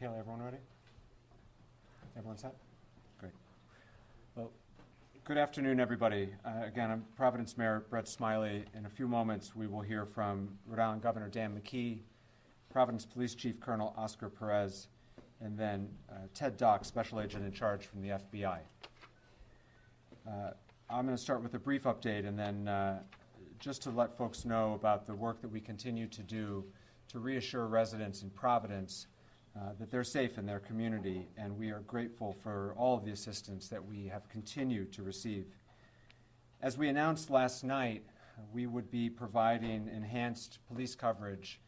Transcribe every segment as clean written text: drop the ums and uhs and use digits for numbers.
Kayla, everyone ready? Everyone set? Great. Well, good afternoon, everybody. Again, I'm Providence Mayor Brett Smiley. In a few moments, we will hear from Rhode Island Governor Dan McKee, Providence Police Chief Colonel Oscar Perez, and then Ted Dock, Special Agent in Charge from the FBI. I'm going to start with a brief update and then just to let folks know about the work that we continue to do to reassure residents in Providence that they're safe in their community, and we are grateful for all of the assistance that we have continued to receive. As we announced last night, we would be providing enhanced police coverage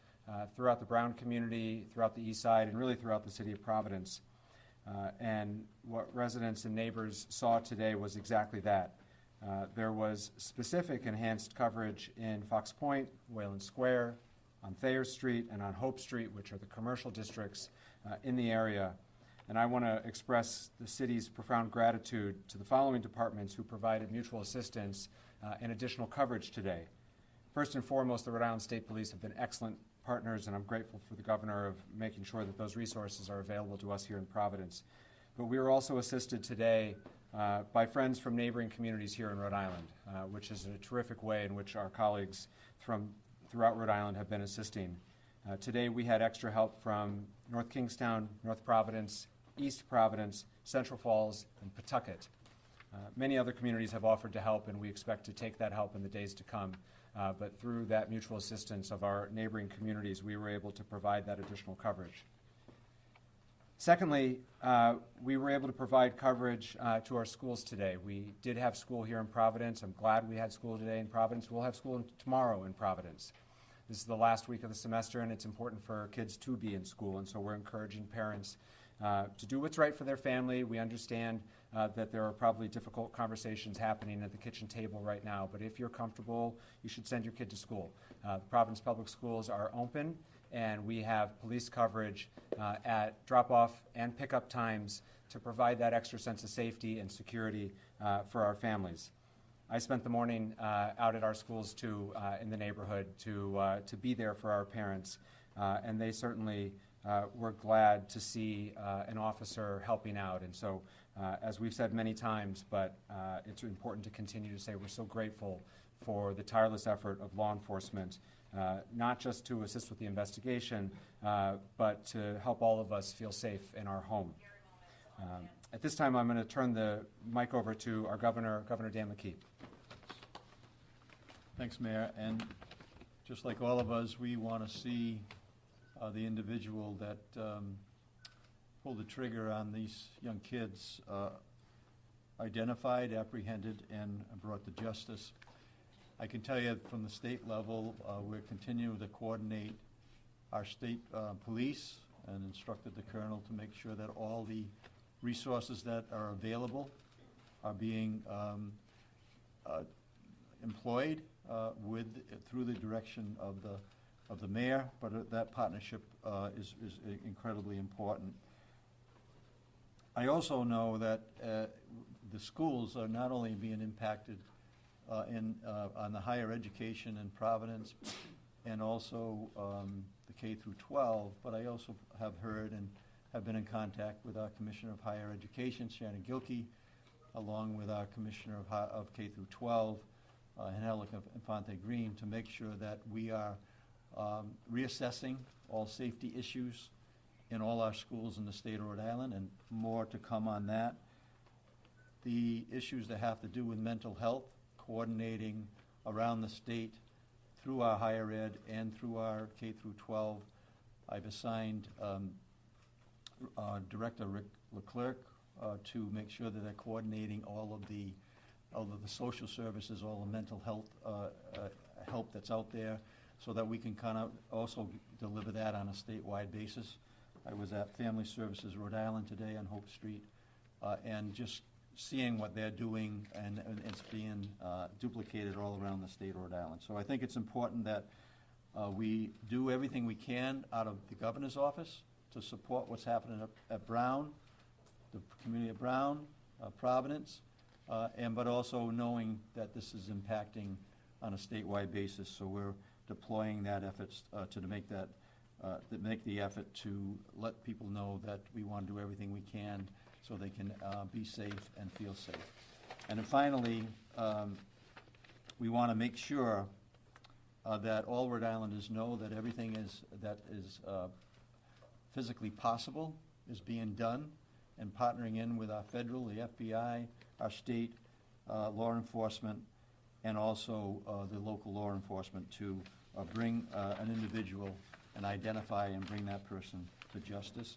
throughout the Brown community, throughout the East Side, and really throughout the city of Providence. And what residents and neighbors saw today was exactly that. There was specific enhanced coverage in Fox Point, Wayland Square, on Thayer Street, and on Hope Street, which are the commercial districts in the area. And I want to express the city's profound gratitude to the following departments who provided mutual assistance and additional coverage today. First and foremost, the Rhode Island State Police have been excellent partners, and I'm grateful for the governor of making sure that those resources are available to us here in Providence. But we were also assisted today by friends from neighboring communities here in Rhode Island, which is a terrific way in which our colleagues from throughout Rhode Island have been assisting. Today we had extra help from North Kingstown, North Providence, East Providence, Central Falls, and Pawtucket. Many other communities have offered to help, and we expect to take that help in the days to come. But through that mutual assistance of our neighboring communities, we were able to provide that additional coverage. Secondly, we were able to provide coverage to our schools today. We did have school here in Providence. I'm glad we had school today in Providence. We'll have school tomorrow in Providence. This is the last week of the semester, and it's important for kids to be in school, and so we're encouraging parents to do what's right for their family. We understand that there are probably difficult conversations happening at the kitchen table right now, but if you're comfortable, you should send your kid to school. Providence Public Schools are open, and we have police coverage at drop-off and pickup times to provide that extra sense of safety and security for our families. I spent the morning out at our schools too in the neighborhood to be there for our parents, and they certainly were glad to see an officer helping out. And so, as we've said many times, but it's important to continue to say we're so grateful for the tireless effort of law enforcement, not just to assist with the investigation, but to help all of us feel safe in our home. At this time, I'm going to turn the mic over to our Governor Dan McKee. Thanks, Mayor. And just like all of us, we want to see the individual that pulled the trigger on these young kids identified, apprehended, and brought to justice. I can tell you from the state level, we're continuing to coordinate our state police and instructed the colonel to make sure that all the resources that are available are being employed through the direction of the mayor, but that partnership is incredibly important. I also know that the schools are not only being impacted on the higher education in Providence and also the K through 12, but I also have heard and have been in contact with our Commissioner of Higher Education, Shannon Gilkey, along with our Commissioner of K through 12, Angelica Infante Green, to make sure that we are reassessing all safety issues in all our schools in the state of Rhode Island, and more to come on that. The issues that have to do with mental health, coordinating around the state through our higher ed and through our K through 12. I've assigned Director Rick Leclerc to make sure that they're coordinating all of the social services, all the mental health help that's out there, so that we can kind of also deliver that on a statewide basis. I was at Family Services Rhode Island today on Hope Street, and just seeing what they're doing, and it's being duplicated all around the state of Rhode Island. So I think it's important that we do everything we can out of the governor's office to support what's happening at Brown, the community of Brown, Providence, but also knowing that this is impacting on a statewide basis. So we're deploying that efforts to make that that make the effort to let people know that we want to do everything we can so they can be safe and feel safe. And then finally, we want to make sure that all Rhode Islanders know that everything that is physically possible is being done, and partnering in with our federal, the FBI, our state law enforcement, and also the local law enforcement to bring an individual and identify and bring that person to justice.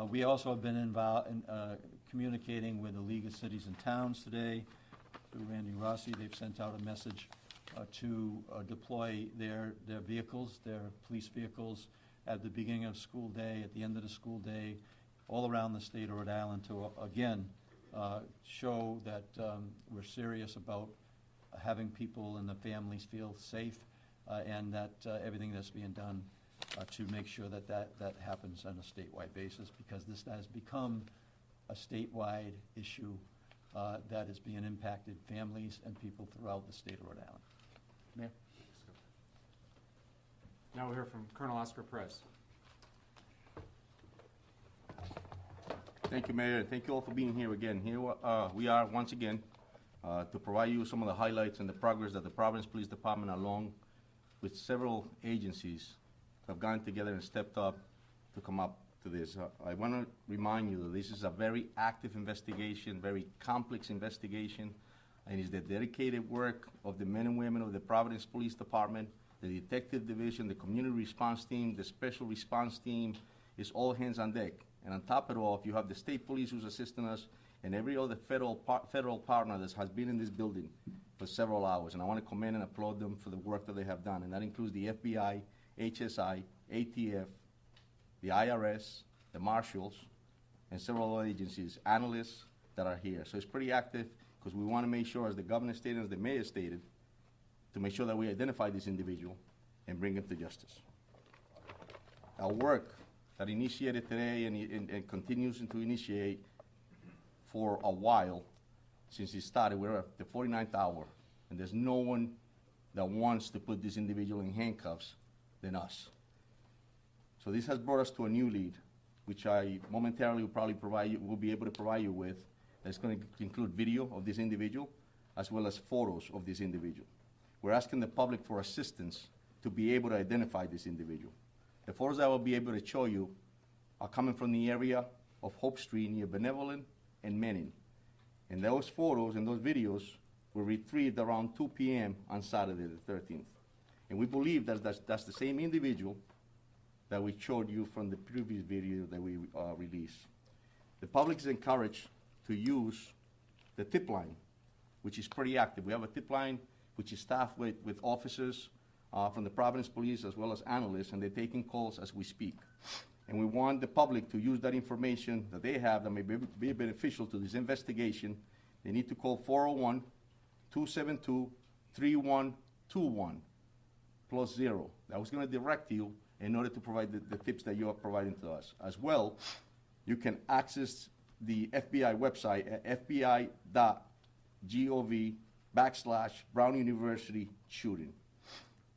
We also have been involved in communicating with the League of Cities and Towns today. Through Randy Rossi, they've sent out a message to deploy their vehicles, their police vehicles, at the beginning of school day, at the end of the school day, all around the state of Rhode Island to, again, show that we're serious about having people and the families feel safe, and that everything that's being done to make sure that happens on a statewide basis, because this has become a statewide issue that is being impacted families and people throughout the state of Rhode Island. Mayor? Now we'll hear from Colonel Oscar Perez. Thank you, Mayor, and thank you all for being here again. Here we are once again to provide you some of the highlights and the progress that the Providence Police Department, along with several agencies, have gotten together and stepped up to come up to this. I want to remind you that this is a very active investigation, very complex investigation, and it's the dedicated work of the men and women of the Providence Police Department, the Detective Division, the Community Response Team, the Special Response Team. It's all hands on deck. And on top of it all, you have the state police who's assisting us, and every other federal partner that has been in this building for several hours. And I want to commend and applaud them for the work that they have done. And that includes the FBI, HSI, ATF, the IRS, the marshals, and several other agencies, analysts that are here. So it's pretty active, because we want to make sure, as the governor stated, as the mayor stated, to make sure that we identify this individual and bring him to justice. Our work that initiated today and continues to initiate for a while since it started. We're at the 49th hour, and there's no one that wants to put this individual in handcuffs than us. So this has brought us to a new lead, which I momentarily will probably will be able to provide you with. That's going to include video of this individual, as well as photos of this individual. We're asking the public for assistance to be able to identify this individual. The photos I will be able to show you are coming from the area of Hope Street near Benevolent and Menin. And those photos and those videos were retrieved around 2 p.m. on Saturday the 13th. And we believe that that's the same individual that we showed you from the previous video that we released. The public is encouraged to use the tip line, which is pretty active. We have a tip line which is staffed with officers from the Providence Police as well as analysts, and they're taking calls as we speak. And we want the public to use that information that they have that may be beneficial to this investigation. They need to call 401-272-3121 +0. That was going to direct you in order to provide the tips that you are providing to us. As well, you can access the FBI website at fbi.gov/Brown University shooting.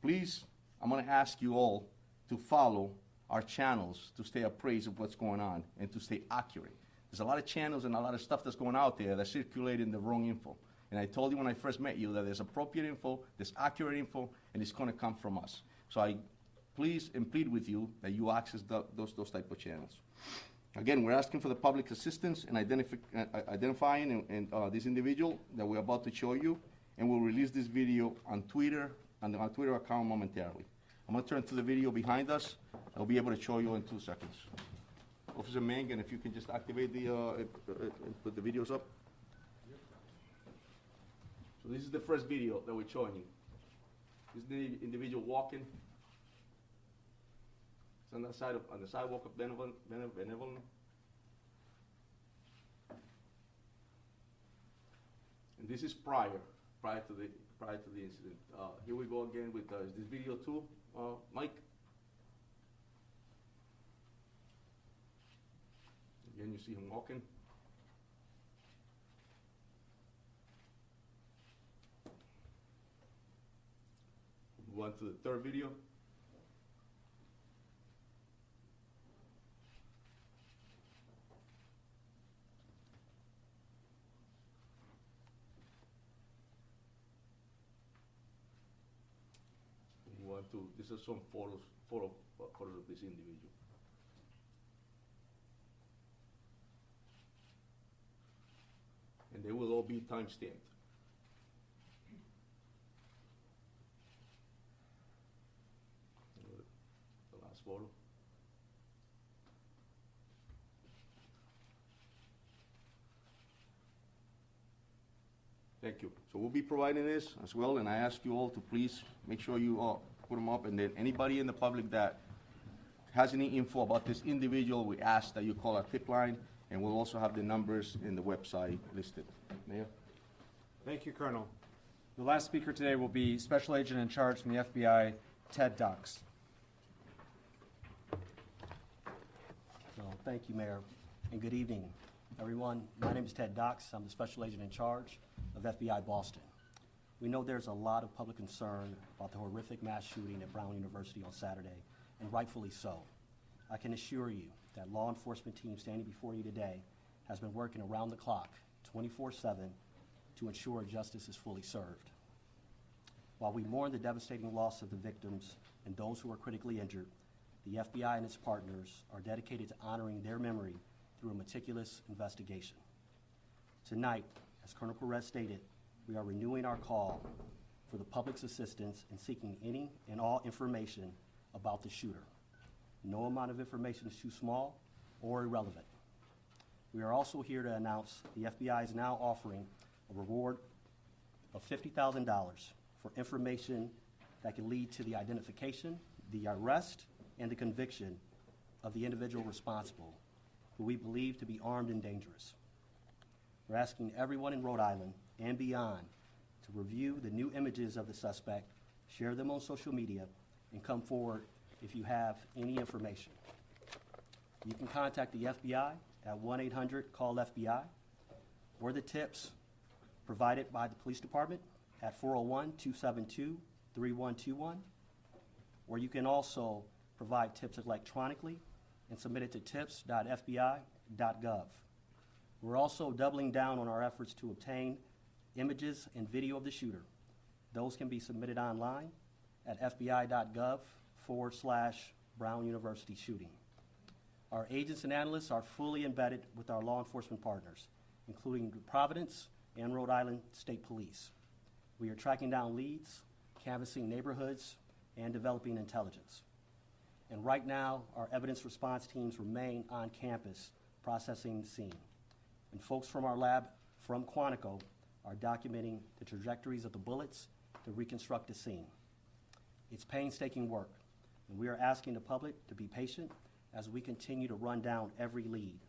Please, I'm going to ask you all to follow our channels to stay appraised of what's going on and to stay accurate. There's a lot of channels and a lot of stuff that's going out there that's circulating the wrong info. And I told you when I first met you that there's appropriate info, there's accurate info, and it's going to come from us. So I please and plead with you that you access those type of channels. Again, we're asking for the public assistance in identifying this individual that we're about to show you, and we'll release this video on Twitter, on our Twitter account momentarily. I'm going to turn to the video behind us. I'll be able to show you in 2 seconds. Officer Mangan, if you can just activate put the videos up. So this is the first video that we're showing you. This is the individual walking. It's on the sidewalk of Benevolent. And this is prior to the incident. Here we go again with is this video too, Mike? Again, you see him walking. Move on to the third video. This is some photos of this individual. And they will all be time-stamped. The last photo. Thank you. So we'll be providing this as well, and I ask you all to please make sure you put them up, and then anybody in the public that has any info about this individual, we ask that you call our tip line, and we'll also have the numbers in the website listed. Mayor? Thank you, Colonel. The last speaker today will be Special Agent in Charge from the FBI, Ted Dux. Well, thank you, Mayor, and good evening, everyone. My name is Ted Dux. I'm the Special Agent in Charge of FBI Boston. We know there's a lot of public concern about the horrific mass shooting at Brown University on Saturday, and rightfully so. I can assure you that law enforcement team standing before you today has been working around the clock, 24/7, to ensure justice is fully served. While we mourn the devastating loss of the victims and those who are critically injured, the FBI and its partners are dedicated to honoring their memory through a meticulous investigation. Tonight, as Colonel Perez stated, we are renewing our call for the public's assistance in seeking any and all information about the shooter. No amount of information is too small or irrelevant. We are also here to announce the FBI is now offering a reward of $50,000 for information that can lead to the identification, the arrest, and the conviction of the individual responsible, who we believe to be armed and dangerous. We're asking everyone in Rhode Island and beyond to review the new images of the suspect, share them on social media, and come forward if you have any information. You can contact the FBI at 1-800-CALL-FBI or the tips provided by the police department at 401-272-3121, or you can also provide tips electronically and submit it to tips.fbi.gov. We're also doubling down on our efforts to obtain images and video of the shooter. Those can be submitted online at fbi.gov/Brown University shooting. Our agents and analysts are fully embedded with our law enforcement partners, including Providence and Rhode Island State Police. We are tracking down leads, canvassing neighborhoods, and developing intelligence. And right now, our evidence response teams remain on campus processing the scene. And folks from our lab from Quantico are documenting the trajectories of the bullets to reconstruct the scene. It's painstaking work, and we are asking the public to be patient as we continue to run down every lead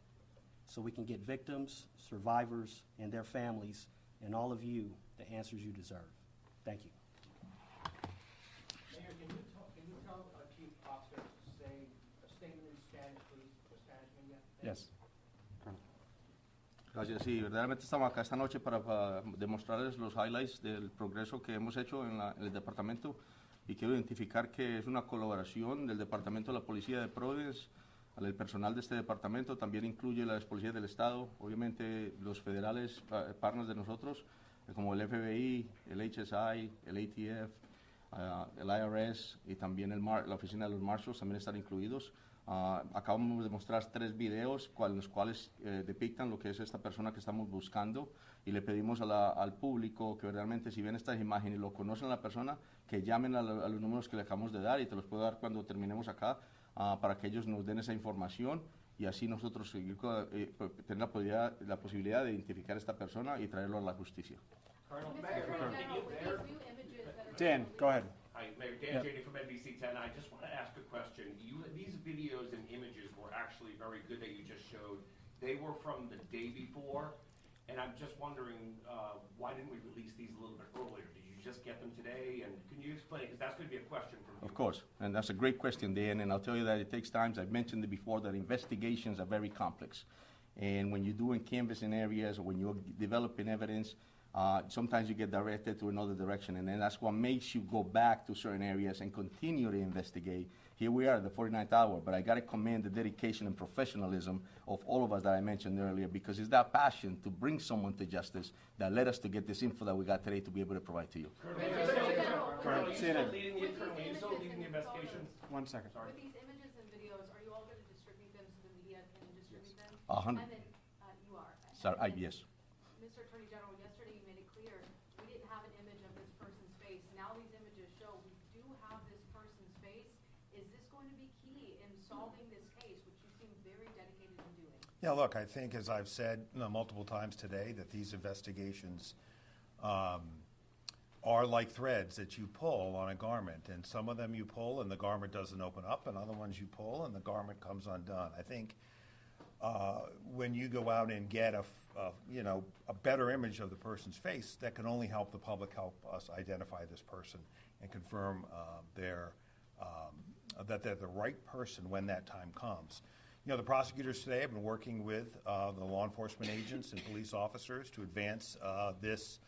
so we can get victims, survivors, and their families, and all of you the answers you deserve. Thank you. Mayor, can you tell Chief Oscar to say a statement in Spanish, please, for Spanish media? Yes. Gracias. Sí, verdaderamente estamos acá esta noche para demostrarles los highlights del progreso que hemos hecho en el departamento, y quiero identificar que es una colaboración del Departamento de la Policía de Providence, el personal de este departamento, también incluye las policías del Estado, obviamente los federales, partners de nosotros, como el FBI, el HSI, el ATF, el IRS y también la oficina de los Marshals también están incluidos. Acabamos de mostrar 3 videos los cuales depictan lo que es esta persona que estamos buscando, y le pedimos al público que realmente, si ven estas imágenes y lo conocen a la persona, que llamen a los números que le acabamos de dar, y te los puedo dar cuando terminemos acá, para que ellos nos den esa información y así nosotros tener la posibilidad de identificar a esta persona y traerlo a la justicia. Colonel, Mr. Mayor, Colonel, can you with there? these new images that are Dan, go ahead. Hi, Mayor Dan Yep. Janey from ABC10. I just want to ask a question. These videos and images were actually very good that you just showed. They were from the day before, and I'm just wondering, why didn't we release these a little bit earlier? Did you just get them today? And can you explain? Because that's going to be a question from you. Of course, and that's a great question, Dan, and I'll tell you that it takes time. I've mentioned it before that investigations are very complex. And when you're doing canvassing areas or when you're developing evidence, Sometimes you get directed to another direction, and then that's what makes you go back to certain areas and continue to investigate. Here we are at the 49th hour, but I got to commend the dedication and professionalism of all of us that I mentioned earlier, because it's that passion to bring someone to justice that led us to get this info that we got today to be able to provide to you. Colonel, are you still CNN. leading the investigations? 1 second. Sorry. With these images and videos, are you all going to distribute them so the media can distribute them? And then, you are. Sorry, And then, yes. Mr. Attorney General, yesterday you made it clear, we didn't have an image of this person's face. Now these images show we do have this person's face. Is this going to be key in solving this case, which you seem very dedicated in doing? Yeah, look, I think, as I've said multiple times today, that these investigations are like threads that you pull on a garment, and some of them you pull and the garment doesn't open up, and other ones you pull and the garment comes undone. I think when you go out and get a better image of the person's face, that can only help the public, help us identify this person and confirm that they're the right person when that time comes. You know, the prosecutors today have been working with the law enforcement agents and police officers to advance this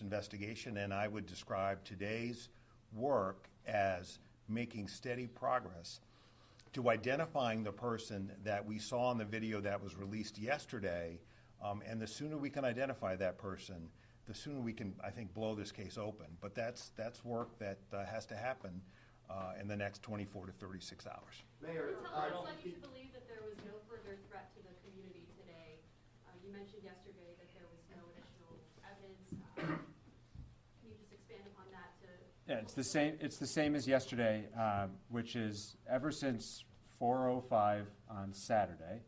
investigation, and I would describe today's work as making steady progress to identifying the person that we saw in the video that was released yesterday, and the sooner we can identify that person, the sooner we can, I think, blow this case open. But that's work that has to happen in the next 24 to 36 hours. Mayor, what led you to believe that there was no further threat to the community today? You mentioned yesterday that there was no additional evidence. Can you just expand upon that? Yeah, it's the same. It's the same as yesterday, which is ever since 4:05 on Saturday,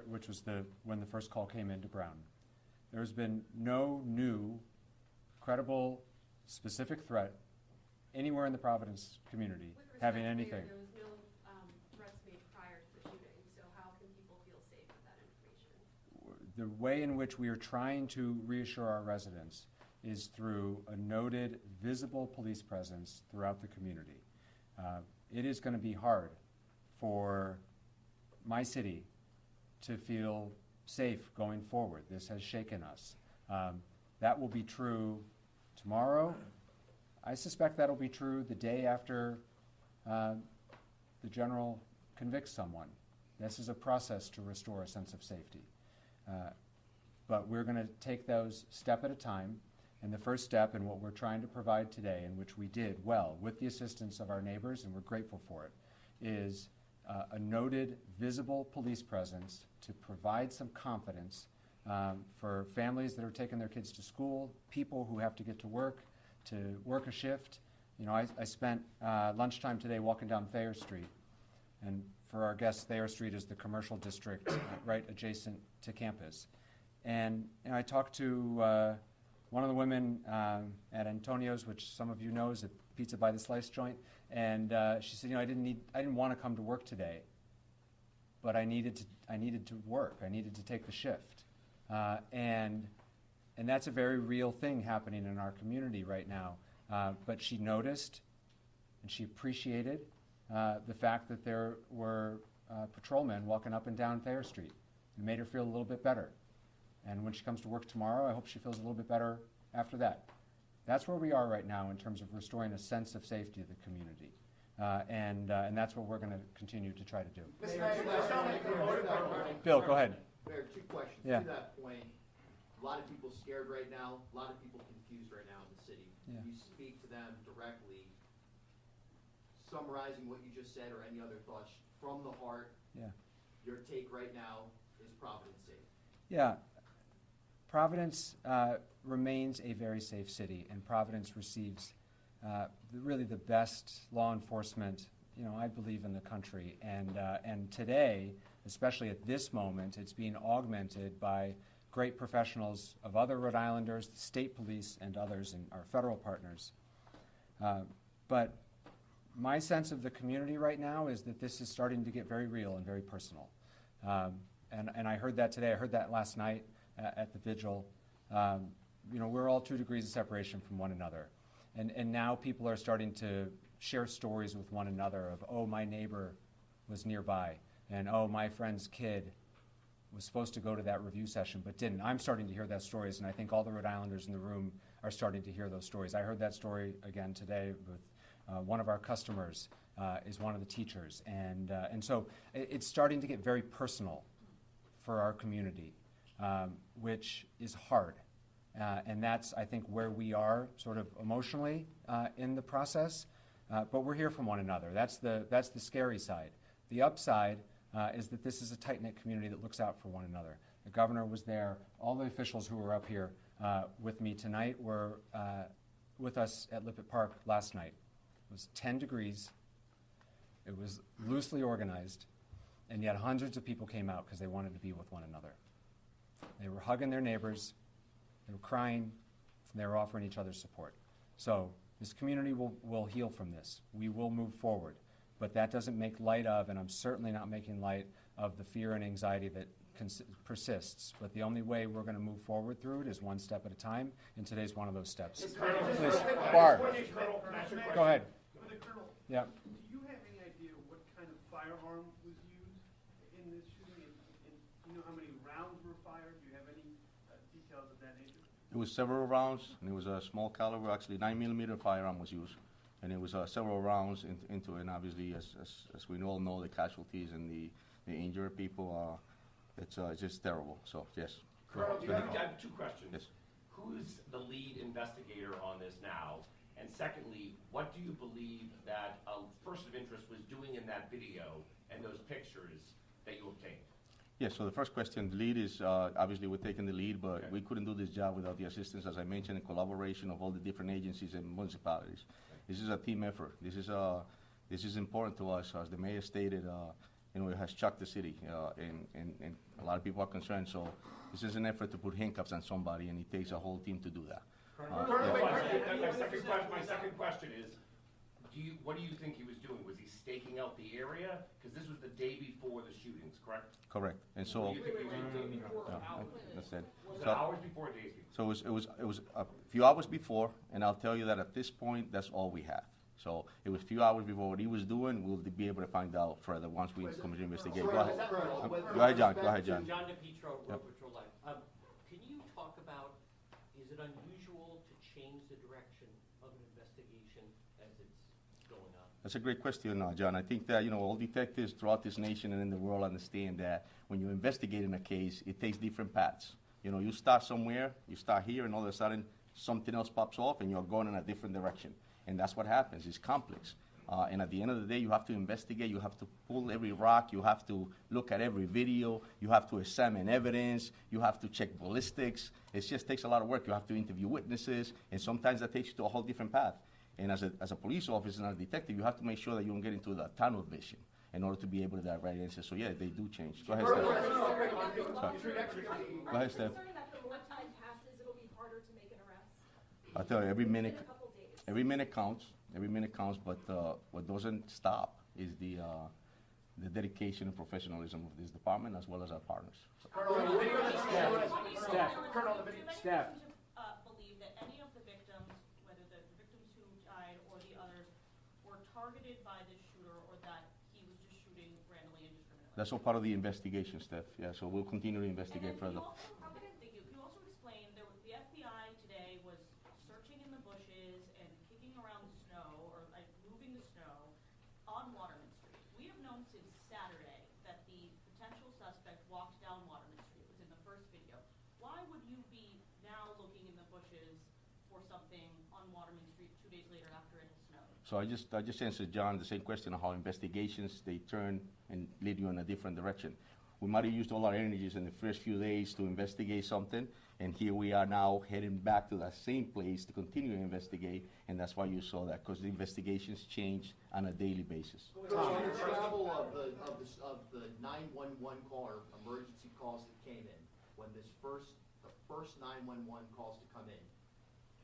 which was when the first call came into Brown. There's been no new, credible, specific threat anywhere in the Providence community With respect, having Mayor, anything. there was no threats made prior to the shooting, so how can people feel safe with that information? The way in which we are trying to reassure our residents is through a noted, visible police presence throughout the community. It is going to be hard for my city to feel safe going forward. This has shaken us. That will be true tomorrow. I suspect that'll be true the day after the general convicts someone. This is a process to restore a sense of safety. But we're going to take those step at a time. And the first step in what we're trying to provide today, and which we did well with the assistance of our neighbors, and we're grateful for it, is a noted, visible police presence to provide some confidence for families that are taking their kids to school, people who have to get to work a shift. You know, I spent lunchtime today walking down Thayer Street, and for our guests, Thayer Street is the commercial district right adjacent to campus. And I talked to one of the women at Antonio's, which some of you know is a pizza by the slice joint, and she said, I didn't want to come to work today, but I needed to work. I needed to take the shift, and that's a very real thing happening in our community right now. But she noticed, and she appreciated the fact that there were patrolmen walking up and down Thayer Street. It made her feel a little bit better. And when she comes to work tomorrow, I hope she feels a little bit better after that. That's where we are right now in terms of restoring a sense of safety to the community. And that's what we're going to continue to try to do. Bill, go ahead. Mayor, two questions. Yeah. To that point, a lot of people scared right now, a lot of people confused right now in the city. Yeah. You speak to them directly, summarizing what you just said or any other thoughts from the heart. Yeah. Your take right now is Providence safe. Yeah. Providence remains a very safe city, and Providence receives really the best law enforcement, I believe, in the country. And today, especially at this moment, it's being augmented by great professionals of other Rhode Islanders, the state police, and others, and our federal partners. But my sense of the community right now is that this is starting to get very real and very personal. And I heard that today. I heard that last night at the vigil. We're all 2 degrees of separation from one another. And now people are starting to share stories with one another of, oh, my neighbor was nearby, and oh, my friend's kid was supposed to go to that review session but didn't. I'm starting to hear those stories, and I think all the Rhode Islanders in the room are starting to hear those stories. I heard that story again today with one of our customers is one of the teachers, and so it's starting to get very personal for our community, which is hard. And that's, I think, where we are sort of emotionally in the process. But we're here from one another. That's the scary side. The upside is that this is a tight-knit community that looks out for one another. The governor was there. All the officials who were up here with me tonight were with us at Lippert Park last night. It was 10 degrees. It was loosely organized, and yet hundreds of people came out because they wanted to be with one another. They were hugging their neighbors. They were crying, and they were offering each other support. So this community will heal from this. We will move forward. But that doesn't make light of, and I'm certainly not making light of, the fear and anxiety that persists. But the only way we're going to move forward through it is one step at a time, and today's one of those steps. Please, Barb, go ahead. For the Colonel, Yeah. do you have any idea what kind of firearm was used in this shooting? And do you know how many rounds were fired? Do you have any details of that nature? It was several rounds, and it was a small caliber, actually 9mm firearm was used. And it was several rounds into it, and obviously, as we all know, the casualties and the injured people, it's just terrible. So, yes. Colonel, I have two questions. Yes. Who's the lead investigator on this now? And secondly, what do you believe that a person of interest was doing in that video and those pictures that you obtained? Yes, so the first question, the lead is, obviously we're taking the lead, but Okay. we couldn't do this job without the assistance, as I mentioned, and collaboration of all the different agencies and municipalities. This is a team effort. This is important to us. As the mayor stated, it has shocked the city, and a lot of people are concerned. So this is an effort to put handcuffs on somebody, and it takes a whole team to do that. My second question is, what do you think he was doing? Was he staking out the area? Because this was the day before the shootings, correct? Correct. And so, What do you think he was doing? that's it. Was it So- hours before or days before? So it was a few hours before, and I'll tell you that at this point, that's all we have. So it was a few hours before what he was doing. We'll be able to find out further once we come to investigate. Go ahead. Go ahead, John. Go ahead, John. John DePietro, Yep. Road Patrol Life. Can you talk about, is it unusual to change the direction of an investigation as it's going on? That's a great question, John. I think that, all detectives throughout this nation and in the world understand that when you're investigating a case, it takes different paths. You start somewhere, you start here, and all of a sudden, something else pops off, and you're going in a different direction. And that's what happens. It's complex. And at the end of the day, you have to investigate. You have to pull every rock. You have to look at every video. You have to examine evidence. You have to check ballistics. It just takes a lot of work. You have to interview witnesses, and sometimes that takes you to a whole different path. And as a police officer and a detective, you have to make sure that you don't get into the tunnel vision in order to be able to get the right answer. So, yeah, they do change. Go ahead, Steph. Sorry. Go ahead, Steph. Concerned that the more time passes, it'll be harder to make an arrest? I tell you, every minute, Within a couple days. every minute counts. Every minute counts. But what doesn't stop is the dedication and professionalism of this department as well as our partners. Colonel, the video Steph. Colonel, the Do video. you have any Steph. reason to believe that any of the victims, whether the victims who died or the others, were targeted by this shooter, or that he was just shooting randomly and indiscriminately? That's all part of the investigation, Steph. Yeah, so we'll continue to investigate And then further. Thank you. Can you also explain, the FBI today was searching in the bushes and kicking around the snow, or like moving the snow on Waterman Street. We have known since Saturday that the potential suspect walked down Waterman Street. It was in the first video. Why would you be now looking in the bushes for something on Waterman Street 2 days later after it had snowed? So I just answered John the same question on how investigations, they turn and lead you in a different direction. We might have used all our energies in the first few days to investigate something, and here we are now heading back to that same place to continue to investigate, and that's why you saw that, because the investigations change on a daily basis. Colonel, on the travel of the 911 call or emergency calls that came in, when the first 911 calls to come in,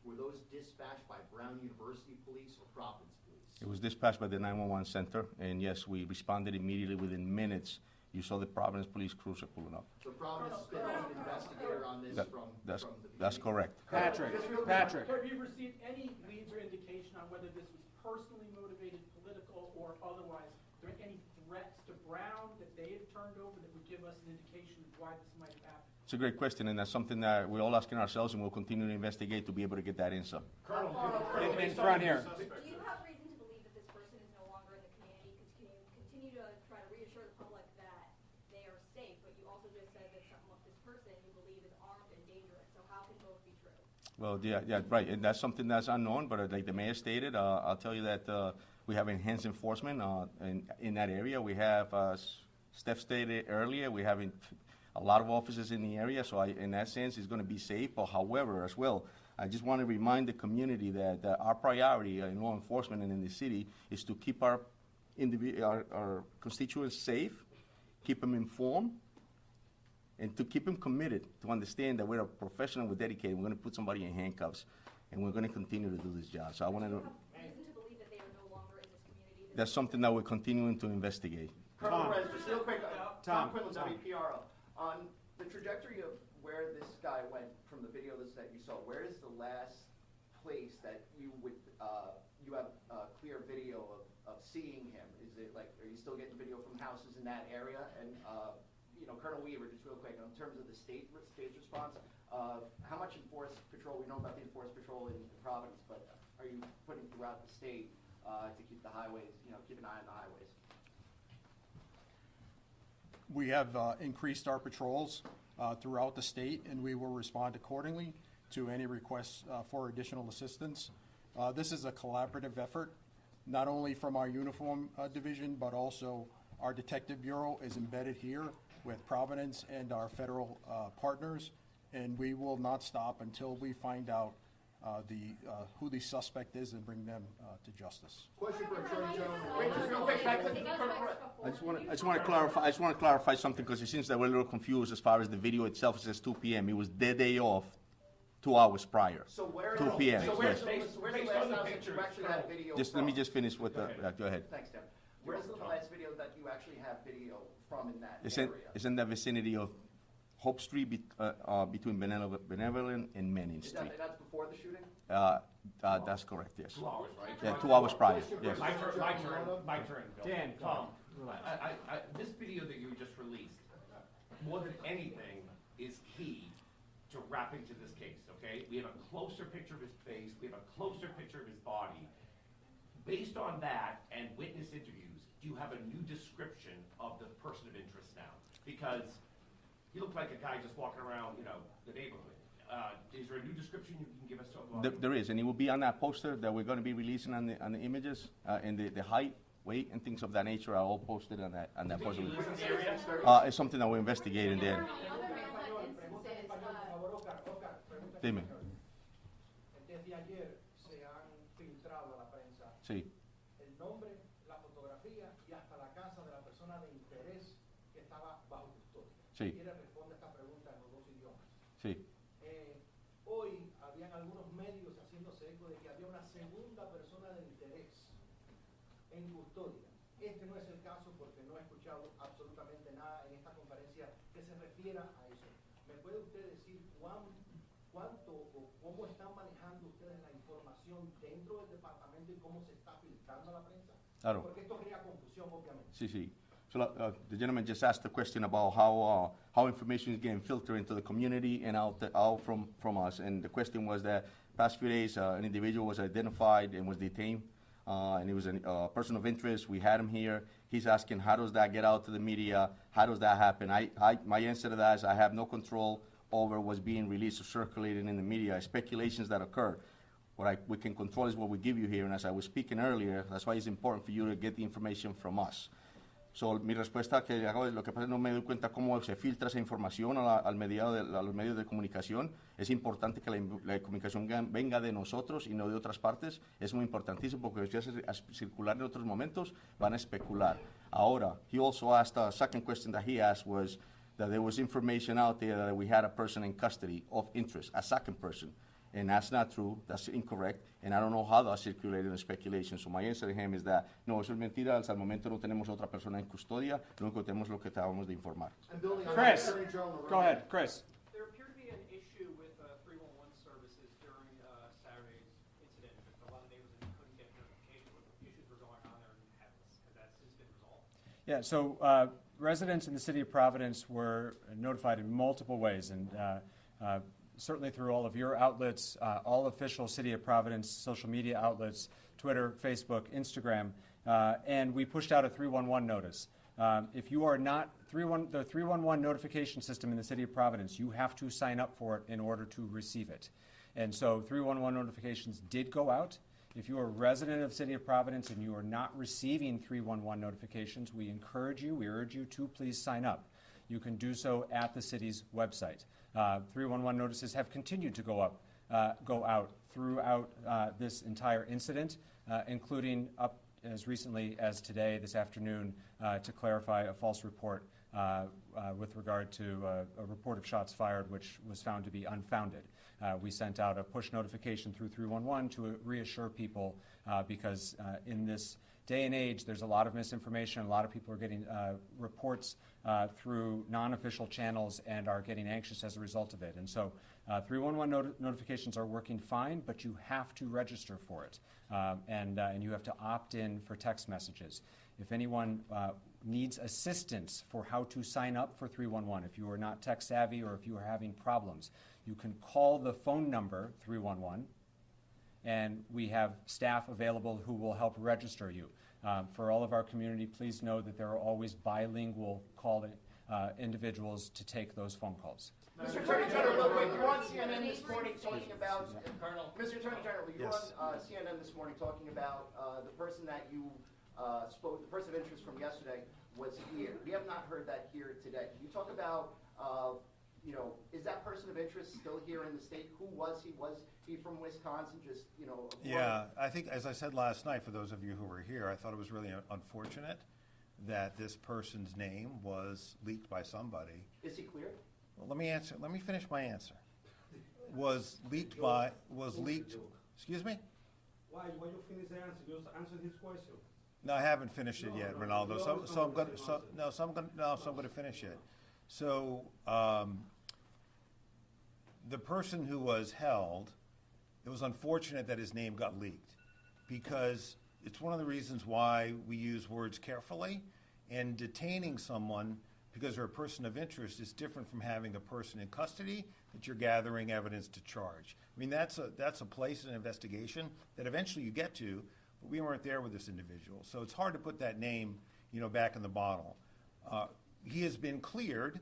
were those dispatched by Brown University Police or Providence Police? It was dispatched by the 911 center, and yes, we responded immediately within minutes. You saw the Providence Police cruiser pulling up. So Providence has been the lead investigator on this That- from that's, the beginning? that's correct. Patrick, Just real quick, Patrick. Have you received any leads or indication on whether this was personally motivated, political, or otherwise? Are there any threats to ground that they had turned over that would give us an indication of why this might have happened? It's a great question, and that's something that we're all asking ourselves, and we'll continue to investigate to be able to get that answer. Colonel, In front here. Do you have reason to believe that this person is no longer in the community? Because you continue to try to reassure the public that they are safe, but you also just said that this person you believe is armed and dangerous. So how can both be true? Well, yeah, right, and that's something that's unknown, but like the mayor stated, I'll tell you that we have enhanced enforcement in that area. We have, Steph stated earlier, we have a lot of officers in the area, so in that sense, it's going to be safe. But however, as well, I just want to remind the community that our priority in law enforcement and in the city is to keep our constituents safe, keep them informed, and to keep them committed to understand that we're a professional, we're dedicated, we're going to put somebody in handcuffs, and we're going to continue to do this job. So I want to know. Do you have reason to believe that they are no longer in this community? That's something that we're continuing to investigate. Colonel Perez, just real quick, Tom Quinlan, Tom. WPRO. On the trajectory of where this guy went from the video that you saw, where is the last place that you would, you have a clear video of seeing him? Is it like, are you still getting video from houses in that area? And, you know, Colonel Weaver, just real quick, in terms of the state's response, how much enforced patrol, we know about the enforced patrol in Providence, but are you putting throughout the state to keep the highways, you know, keep an eye on the highways? We have increased our patrols throughout the state, and we will respond accordingly to any requests for additional assistance. This is a collaborative effort, not only from our uniform division, but also our detective bureau is embedded here with Providence and our federal partners, and we will not stop until we find out who the suspect is and bring them to justice. Question for Attorney General. Wait, just real quick, back to Colonel Perez. I just want to clarify something because it seems that we're a little confused as far as the video itself. It says 2 p.m. It was their day off 2 hours prior. So where 2 p.m. So where's yes. the Based last on the time that pictures, you actually have video Let me from? just finish with the. Go ahead. Thanks, Tim. Where's the last video that you actually have video from in that It's area? in the vicinity of Hope Street between Benevolent and Manning Is Street. that, that's before the shooting? That's correct. Yes. 2 hours, right? Yeah, 2 hours prior. Yes. My turn, Bill. Dan, Tom, this video that you just released, more than anything, is key to wrapping to this case, okay? We have a closer picture of his face, we have a closer picture of his body. Based on that and witness interviews, do you have a new description of the person of interest now? Because he looked like a guy just walking around, you know, the neighborhood. Is there a new description you can give us of? There is, and it will be on that poster that we're going to be releasing on the images, and the height, weight, and things of that nature are all posted on that poster. Do you think he lives in the area? It's something that we're investigating there. Other rampant instances, Dime. Desde ayer se han filtrado a la prensa Sí, el nombre, la fotografía y hasta la casa de la persona de interés que estaba bajo custodia. Sí. Si quiere responde esta pregunta en los dos idiomas. sí. Hoy habían algunos medios haciéndose eco de que había una segunda persona de interés en custodia. Este no es el caso porque no he escuchado absolutamente nada en esta conferencia que se refiera a eso. ¿Me puede usted decir cuánto o cómo están manejando ustedes la información dentro del departamento y cómo se está filtrando a la prensa? Claro. Porque esto crea confusión, obviamente. Sí, sí. So the gentleman just asked a question about how information is getting filtered into the community and out from us. And the question was that past few days, an individual was identified and was detained, and he was a person of interest. We had him here. He's asking, how does that get out to the media? How does that happen? My answer to that is I have no control over what's being released or circulated in the media, speculations that occur. What we can control is what we give you here, and as I was speaking earlier, that's why it's important for you to get the information from us. So, mi respuesta que hago es lo que pasa es no me doy cuenta cómo se filtra esa información a los medios de comunicación. Es importante que la comunicación venga de nosotros y no de otras partes. Es muy importantísimo porque si hace circular en otros momentos van a especular. Ahora, he also asked, a second question that he asked was that there was information out there that we had a person in custody of interest, a second person. And that's not true, that's incorrect, and I don't know how that's circulating in speculation. So my answer to him is that, no, eso es mentira, hasta el momento no tenemos otra persona en custodia, lo único que tenemos es lo que acabamos de informar. And building on Chris, that, Attorney General, go ahead, Chris. There appeared to be an issue with 311 services during Saturday's incident. A lot of neighbors couldn't get notification what issues were going on there, and has that since been resolved? Yeah, so residents in the city of Providence were notified in multiple ways, and certainly through all of your outlets, all official City of Providence social media outlets, Twitter, Facebook, Instagram, and we pushed out a 311 notice. If you are not the 311 notification system in the City of Providence, you have to sign up for it in order to receive it. And so 311 notifications did go out. If you are a resident of the City of Providence and you are not receiving 311 notifications, we urge you to please sign up. You can do so at the city's website. 311 notices have continued to go out throughout this entire incident, including up as recently as today, this afternoon, to clarify a false report with regard to a report of shots fired, which was found to be unfounded. We sent out a push notification through 311 to reassure people because in this day and age, there's a lot of misinformation. A lot of people are getting reports through non-official channels and are getting anxious as a result of it. And so 311 notifications are working fine, but you have to register for it. And you have to opt in for text messages. If anyone needs assistance for how to sign up for 311, if you are not tech savvy or if you are having problems, you can call the phone number 311, and we have staff available who will help register you. For all of our community, please know that there are always bilingual individuals to take those phone calls. Mr. Attorney General, real quick, you were on CNN this morning talking about, Mr. Attorney General, you were on CNN this morning talking about the person that you spoke, the person of interest from yesterday was here. We have not heard that here today. Can you talk about, is that person of interest still here in the state? Who was he? Was he from Wisconsin? Just, Yeah, I think, as I said last night, for those of you who were here, I thought it was really unfortunate that this person's name was leaked by somebody. Is he cleared? Well, let me finish my answer. Excuse me? Why you finish the answer? Just answer his question. No, I haven't finished it yet, Ronaldo. So I'm going to finish it. So the person who was held, it was unfortunate that his name got leaked because it's one of the reasons why we use words carefully, and detaining someone because they're a person of interest is different from having a person in custody that you're gathering evidence to charge. I mean, that's a place in an investigation that eventually you get to, but we weren't there with this individual. So it's hard to put that name, back in the bottle. He has been cleared.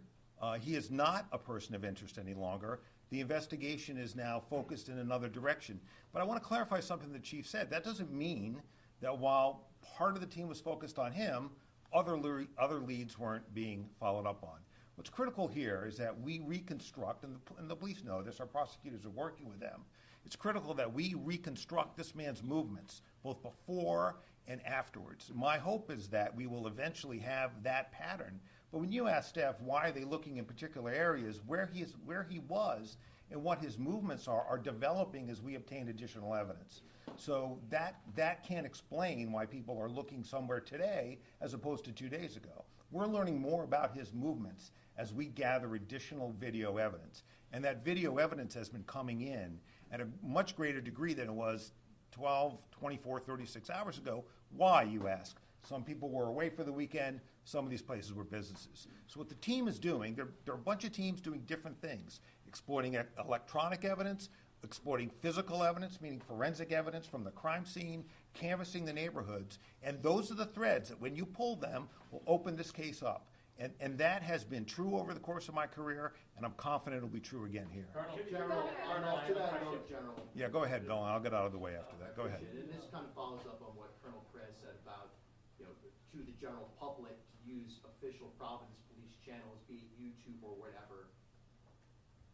He is not a person of interest any longer. The investigation is now focused in another direction. But I want to clarify something the chief said. That doesn't mean that while part of the team was focused on him, other leads weren't being followed up on. What's critical here is that we reconstruct, and the police know this, our prosecutors are working with them. It's critical that we reconstruct this man's movements, both before and afterwards. My hope is that we will eventually have that pattern. But when you ask staff why are they looking in particular areas, where he was and what his movements are developing as we obtain additional evidence. So that can't explain why people are looking somewhere today as opposed to 2 days ago. We're learning more about his movements as we gather additional video evidence. And that video evidence has been coming in at a much greater degree than it was 12, 24, 36 hours ago. Why, you ask? Some people were away for the weekend. Some of these places were businesses. So what the team is doing, there are a bunch of teams doing different things, exploiting electronic evidence, exploiting physical evidence, meaning forensic evidence from the crime scene, canvassing the neighborhoods. And those are the threads that when you pull them will open this case up. And that has been true over the course of my career, and I'm confident it'll be true again here. General, to that note, General. Yeah, go ahead, Bill, and I'll get out of the way after that. Go ahead. And this kind of follows up on what Colonel Perez said about, to the general public to use official Providence Police channels, be it YouTube or whatever.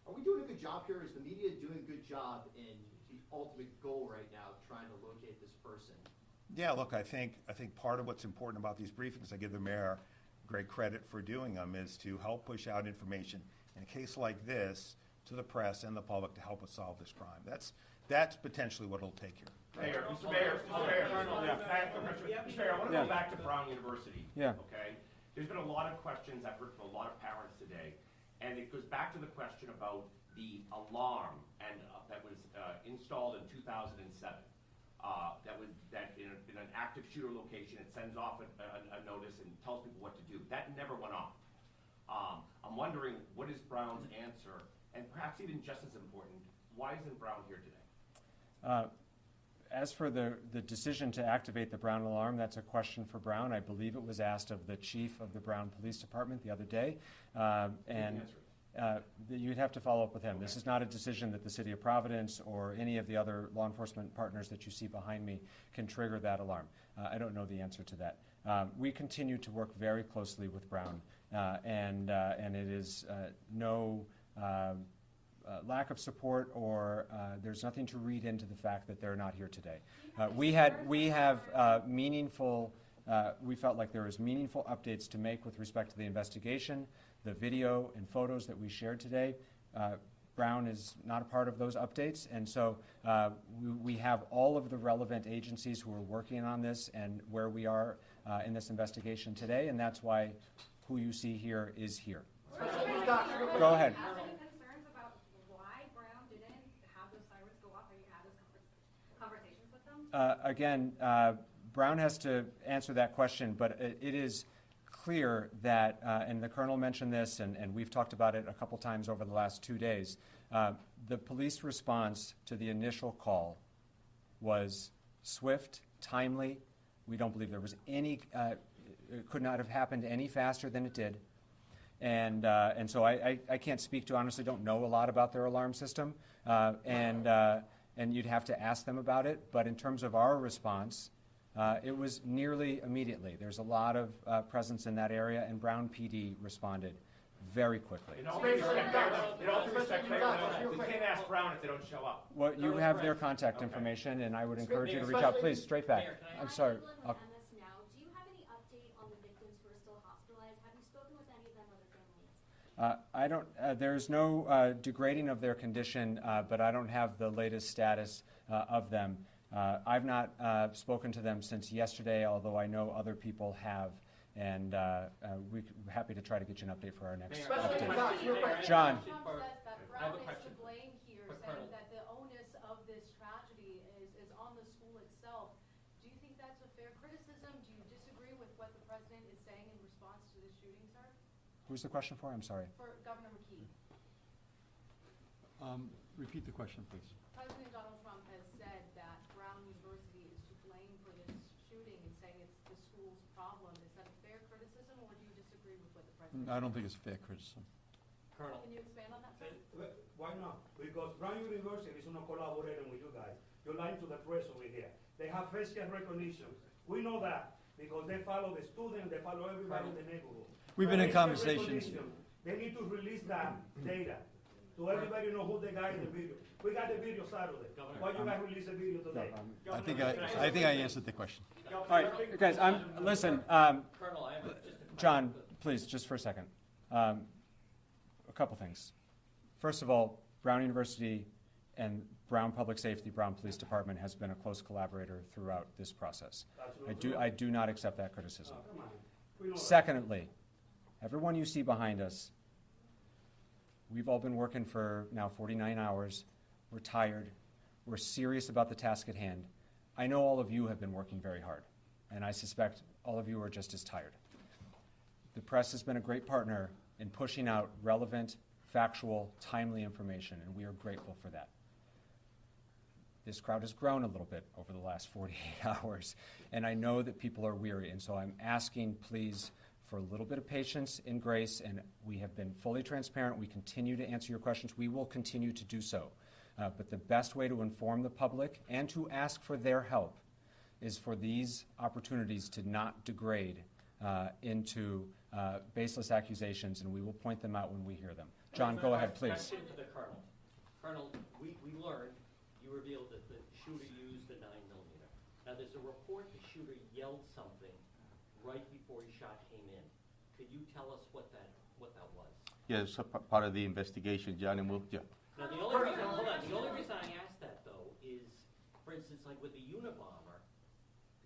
Are we doing a good job here? Is the media doing a good job in the ultimate goal right now, trying to locate this person? Yeah, look, I think part of what's important about these briefings, I give the mayor great credit for doing them, is to help push out information in a case like this to the press and the public to help us solve this crime. That's potentially what it'll take here. Mr. Mayor, I want to go back to Brown University. Yeah. Okay? There's been a lot of questions I've heard from a lot of parents today, and it goes back to the question about the alarm that was installed in 2007. That in an active shooter location, it sends off a notice and tells people what to do. That never went off. I'm wondering, what is Brown's answer? And perhaps even just as important, why isn't Brown here today? As for the decision to activate the Brown alarm, that's a question for Brown. I believe it was asked of the chief of the Brown Police Department the other day. You'd have to follow up with him. This is not a decision that the City of Providence or any of the other law enforcement partners that you see behind me can trigger that alarm. I don't know the answer to that. We continue to work very closely with Brown, and it is no lack of support, or there's nothing to read into the fact that they're not here today. We have meaningful. We felt like there was meaningful updates to make with respect to the investigation, the video and photos that we shared today. Brown is not a part of those updates, and so we have all of the relevant agencies who are working on this and where we are in this investigation today, and that's why who you see here is here. Go ahead. Again, Brown has to answer that question, but it is clear that, and the Colonel mentioned this, and we've talked about it a couple times over the last 2 days, the police response to the initial call was swift, timely. We don't believe there was any, it could not have happened any faster than it did. And so I can't speak to, honestly, don't know a lot about their alarm system, and you'd have to ask them about it. But in terms of our response, it was nearly immediately. There's a lot of presence in that area, and Brown PD responded very quickly. In all due respect, we can't ask Brown if they don't show up. Well, you have their contact information, and I would encourage you to reach out. Please, straight back. I'm sorry. Now, do you have any update on the victims who are still hospitalized? Have you spoken with any of them or their families? I don't. There's no degrading of their condition, but I don't have the latest status of them. I've not spoken to them since yesterday, although I know other people have, and we're happy to try to get you an update for our next update. John. Trump says that Brown is to blame here, saying that the onus of this tragedy is on the school itself. Do you think that's a fair criticism? Do you disagree with what the president is saying in response to the shooting, sir? Who's the question for? I'm sorry. For Governor McKee. Repeat the question, please. President Donald Trump has said that Brown University is to blame for this shooting and saying it's the school's problem. Is that a fair criticism, or do you disagree with what the president I don't think it's fair criticism. Colonel. Can you expand on that, sir? Why not? Because Brown University is not collaborating with you guys. You're lying to the press over here. They have facial recognition. We know that because they follow the students, they follow everybody in the neighborhood. We've been in Facial conversations. recognition, they need to release that data to everybody know who the guy in the video. We got the video Saturday. Why you guys release the video today? I think I answered the question. All right, guys. Listen, Colonel, I have just a John, please, just for a second. A couple things. First of all, Brown University and Brown Public Safety, Brown Police Department has been a close collaborator throughout this process. I do not accept that criticism. Secondly, everyone you see behind us, we've all been working for now 49 hours. We're tired. We're serious about the task at hand. I know all of you have been working very hard, and I suspect all of you are just as tired. The press has been a great partner in pushing out relevant, factual, timely information, and we are grateful for that. This crowd has grown a little bit over the last 48 hours, and I know that people are weary, and so I'm asking, please, for a little bit of patience and grace, and we have been fully transparent. We continue to answer your questions. We will continue to do so. But the best way to inform the public and to ask for their help is for these opportunities to not degrade into baseless accusations, and we will point them out when we hear them. John, go ahead, please. Question to the Colonel. Colonel, we learned, you revealed that the shooter used a 9mm. Now, there's a report the shooter yelled something right before his shot came in. Could you tell us what that was? Yes, part of the investigation, John, and we'll, yeah. Now, the only reason I asked that, though, is, for instance, like with the Unabomber,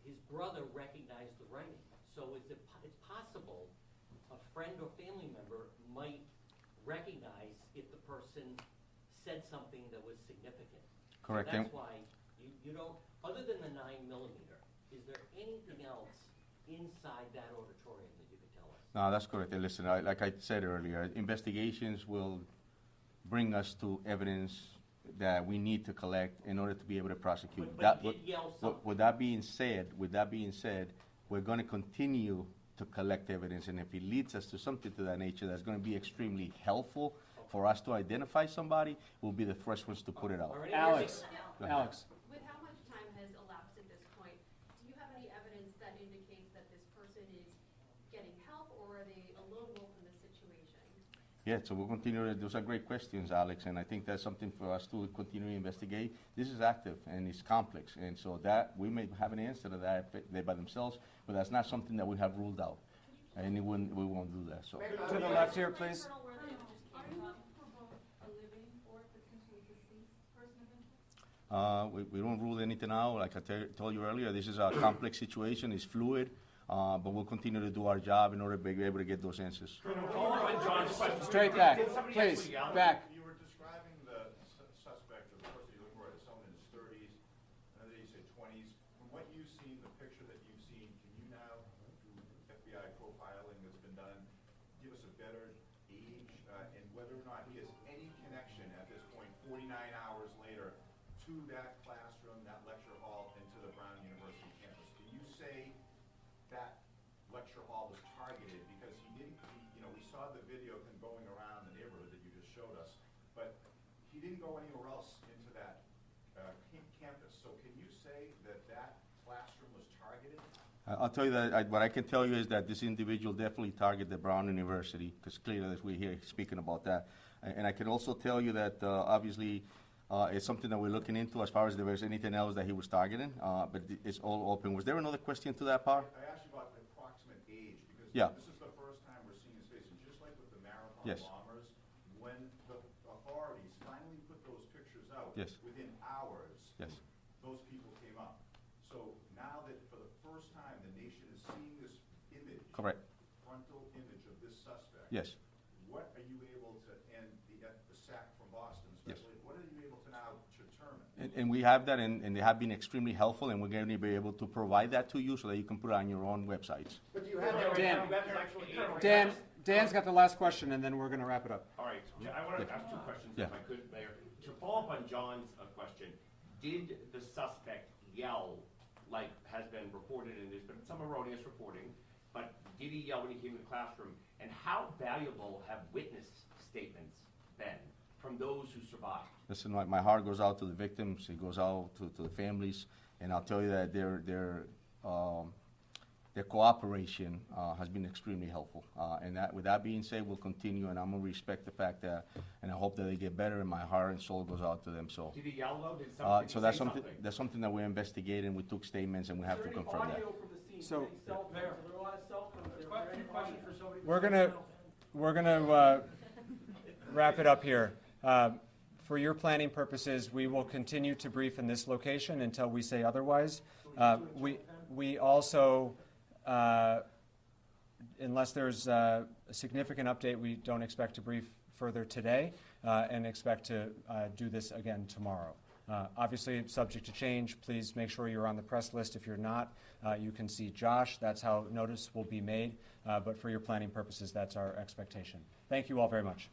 his brother recognized the writing. So it's possible a friend or family member might recognize if the person said something that was significant. Correct. So that's why you don't, other than the 9mm, is there anything else inside that auditorium that you could tell us? No, that's correct. And listen, like I said earlier, investigations will bring us to evidence that we need to collect in order to be able to prosecute. But you did yell something. With that being said, we're going to continue to collect evidence, and if it leads us to something to that nature that's going to be extremely helpful for us to identify somebody, we'll be the first ones to put it out. All right, Alex, Go ahead. Alex. With how much time has elapsed at this point, do you have any evidence that indicates that this person is getting help, or are they a lone wolf in this situation? Yeah, so we'll continue. Those are great questions, Alex, and I think that's something for us to continue to investigate. This is active and it's complex, and so that we may have an answer to that they by themselves, but that's not something that we have ruled out, and we won't do that. So. To the left here, please. Where the images Are came you from? looking for both a living or potentially deceased person of interest? We don't rule anything out. Like I told you earlier, this is a complex situation. It's fluid, but we'll continue to do our job in order to be able to get those answers. Follow up on John's question. Straight back, Did somebody please, actually yell? back. You were describing the suspect, or the person you're looking for, as someone in his 30s, and then you said 20s. From what you've seen, the picture that you've seen, can you now, through FBI profiling that's been done, give us a better age and whether or not he has any connection at this point, 49 hours later, to that classroom, that lecture hall, and to the Brown University campus? Can you say that lecture hall was targeted? Because we saw the video going around the neighborhood that you just showed us, but he didn't go anywhere else into that campus. So can you say that that classroom was targeted? I'll tell you that what I can tell you is that this individual definitely targeted the Brown University, because clearly as we're here speaking about that. And I can also tell you that obviously it's something that we're looking into as far as there was anything else that he was targeting, but it's all open. Was there another question to that part? I asked you about the approximate age, because Yeah. this is the first time we're seeing his face. And just like with the marathon Yes. bombers, when the authorities finally put those pictures out, Yes. within hours, Yes. those people came up. So now that for the first time the nation is seeing this image, Correct. frontal image of this suspect, Yes. what are you able to, and the SAC from Boston Yes. especially, what are you able to now determine? And we have that, and they have been extremely helpful, and we're going to be able to provide that to you so that you can put it on your own websites. But do you have that Dan. right now? That's actually Dan's got the last question, and then we're going to wrap it up. All right, I want to ask two questions Yeah. if I could, Mayor. To follow up on John's question, did the suspect yell, like has been reported, and there's been some erroneous reporting, but did he yell when he came to the classroom? And how valuable have witness statements been from those who survived? Listen, my heart goes out to the victims, it goes out to the families, and I'll tell you that their cooperation has been extremely helpful. And that, with that being said, we'll continue, and I'm going to respect the fact that, and I hope that they get better, and my heart and soul goes out to them. So, Did he yell though? Did somebody so say something? that's something that we're investigating. We took statements, and we have to confirm that. So- question for somebody. We're gonna wrap it up here. For your planning purposes, we will continue to brief in this location until we say otherwise. We also, unless there's a significant update, we don't expect to brief further today, and expect to do this again tomorrow. Obviously, subject to change, please make sure you're on the press list. If you're not, you can see Josh. That's how notice will be made. But for your planning purposes, that's our expectation. Thank you all very much.